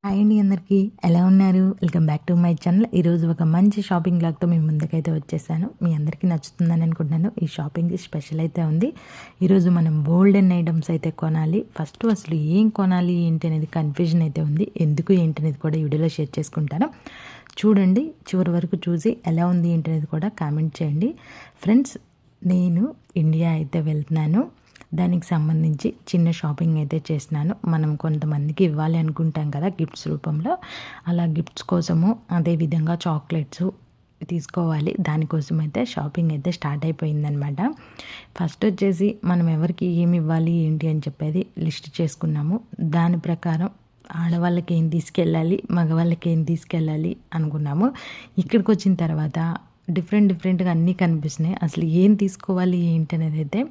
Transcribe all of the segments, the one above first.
Hi అండి, అందరికీ ఎలా ఉన్నారు? Welcome back to my channel. ఈరోజు ఒక మంచి షాపింగ్ బ్లాగ్తో మీ ముందుకైతే వచ్చేసాను. మీ అందరికీ నచ్చుతుందని అనుకుంటున్నాను. ఈ షాపింగ్ స్పెషల్ అయితే ఉంది. ఈరోజు మనం గోల్డెన్ ఐటమ్స్ అయితే కొనాలి. ఫస్ట్ అసలు ఏం కొనాలి ఏంటి అనేది కన్ఫ్యూజన్ అయితే ఉంది. ఎందుకు ఏంటి అనేది కూడా ఈ వీడియోలో షేర్ చేసుకుంటాను. చూడండి, చివరి వరకు చూసి ఎలా ఉంది ఏంటి అనేది కూడా కామెంట్ చేయండి. ఫ్రెండ్స్, నేను ఇండియా అయితే వెళ్తున్నాను. దానికి సంబంధించి చిన్న షాపింగ్ అయితే చేసినాను. మనం కొంతమందికి ఇవ్వాలి అనుకుంటాం కదా గిఫ్ట్స్ రూపంలో. అలా గిఫ్ట్స్ కోసము, అదేవిధంగా చాక్లెట్స్ తీసుకోవాలి. దానికోసం అయితే షాపింగ్ అయితే స్టార్ట్ అయిపోయిందనమాట. ఫస్ట్ వచ్చేసి మనం ఎవరికి ఏమి ఇవ్వాలి ఏంటి అని చెప్పేది లిస్ట్ చేసుకున్నాము. దాని ప్రకారం ఆడవాళ్ళకి ఏం తీసుకెళ్ళాలి, మగవాళ్ళకి ఏం తీసుకెళ్ళాలి అనుకున్నాము. ఇక్కడికి వచ్చిన తర్వాత డిఫరెంట్గా అన్నీ కనిపిస్తున్నాయి. అసలు ఏం తీసుకోవాలి ఏంటి అనేది అయితే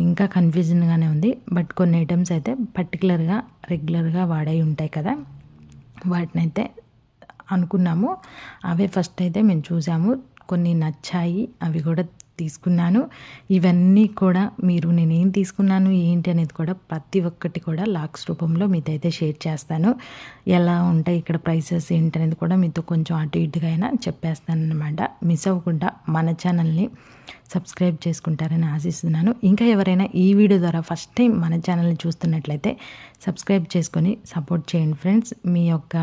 ఇంకా కన్ఫ్యూజన్గానే ఉంది. బట్ కొన్ని ఐటమ్స్ అయితే పర్టికులర్గా రెగ్యులర్గా వాడే ఉంటాయి కదా, వాటినైతే అనుకున్నాము. అవే ఫస్ట్ అయితే మేము చూసాము, కొన్ని నచ్చాయి, అవి కూడా తీసుకున్నాను. ఇవన్నీ కూడా మీరు నేనేం తీసుకున్నాను ఏంటి అనేది కూడా ప్రతి ఒక్కటి కూడా లాక్స్ రూపంలో మీతో అయితే షేర్ చేస్తాను. ఎలా ఉంటాయి ఇక్కడ ప్రైసెస్ ఏంటి అనేది కూడా మీతో కొంచెం అటు ఇటుగా అయినా చెప్పేస్తాను అనమాట. మిస్ అవ్వకుండా మన ఛానల్ని సబ్స్క్రైబ్ చేసుకుంటారని ఆశిస్తున్నాను. ఇంకా ఎవరైనా ఈ వీడియో ద్వారా ఫస్ట్ టైం మన ఛానల్ని చూస్తున్నట్లయితే సబ్స్క్రైబ్ చేసుకొని సపోర్ట్ చేయండి ఫ్రెండ్స్. మీ యొక్క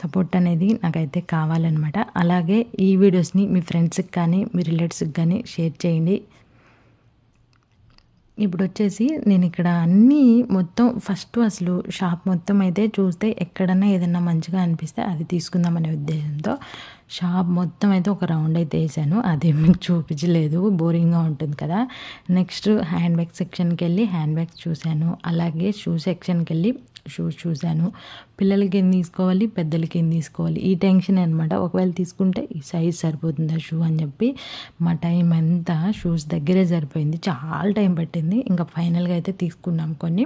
సపోర్ట్ అనేది నాకైతే కావాలన్నమాట. అలాగే ఈ వీడియోస్ని మీ ఫ్రెండ్స్కి కానీ మీ రిలేటివ్స్కి కానీ షేర్ చేయండి. ఇప్పుడు వచ్చేసి నేను ఇక్కడ అన్నీ మొత్తం ఫస్ట్ అసలు షాప్ మొత్తం అయితే చూస్తే ఎక్కడన్నా ఏదన్నా మంచిగా అనిపిస్తే అది తీసుకుందామనే ఉద్దేశంతో షాప్ మొత్తం అయితే ఒక రౌండ్ అయితే వేసాను. అది మీకు చూపించలేదు, బోరింగ్గా ఉంటుంది కదా. నెక్స్ట్ హ్యాండ్ బ్యాగ్ సెక్షన్కి వెళ్ళి హ్యాండ్ బ్యాగ్స్ చూశాను. అలాగే షూ సెక్షన్కి వెళ్ళి షూస్ చూశాను. పిల్లలకి ఏం తీసుకోవాలి, పెద్దలకి ఏం తీసుకోవాలి, ఈ టెన్షన్ అనమాట. ఒకవేళ తీసుకుంటే ఈ సైజ్ సరిపోతుందా షూ అని చెప్పి మా టైం అంతా షూస్ దగ్గరే సరిపోయింది. చాలా టైం పట్టింది. ఇంకా ఫైనల్గా అయితే తీసుకున్నాం కొన్ని.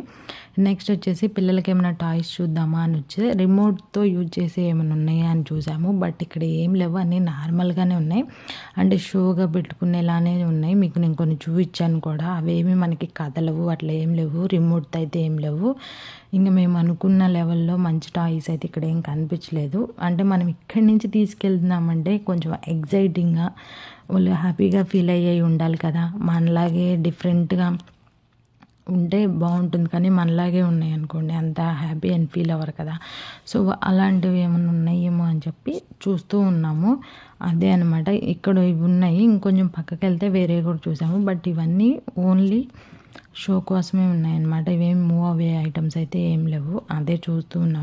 నెక్స్ట్ వచ్చేసి పిల్లలకి ఏమైనా టాయ్స్ చూద్దామా అని వచ్చి రిమోట్తో యూజ్ చేసి ఏమైనా ఉన్నాయా అని చూసాము. బట్ ఇక్కడ ఏం లేవు, అన్నీ నార్మల్గానే ఉన్నాయి. అంటే షోగా పెట్టుకునేలానే ఉన్నాయి. మీకు నేను కొన్ని చూపించాను కూడా, అవేమి మనకి కదలవు, అట్లా ఏం లేవు. రిమోట్తో అయితే ఏం లేవు. ఇంకా మేము అనుకున్న లెవెల్లో మంచి టాయ్స్ అయితే ఇక్కడ ఏం కనిపించలేదు. అంటే మనం ఇక్కడి నుంచి తీసుకెళ్తున్నామంటే కొంచెం ఎగ్జైటింగ్గా వాళ్ళు హ్యాపీగా ఫీల్ అయ్యి ఉండాలి కదా. మనలాగే డిఫరెంట్గా ఉంటే బాగుంటుంది, కానీ మనలాగే ఉన్నాయి అనుకోండి అంత హ్యాపీ అండ్ ఫీల్ అవ్వరు కదా. సో అలాంటివి ఏమైనా ఉన్నాయేమో అని చెప్పి చూస్తూ ఉన్నాము. అదే అనమాట, ఇక్కడ ఇవి ఉన్నాయి. ఇంకొంచెం పక్కకి వెళ్తే వేరే కూడా చూసాము. బట్ ఇవన్నీ ఓన్లీ షో కోసమే ఉన్నాయన్నమాట. ఇవేం మూవ్ అయ్యే ఐటమ్స్ అయితే ఏం లేవు. అదే చూస్తూ ఉన్నాం.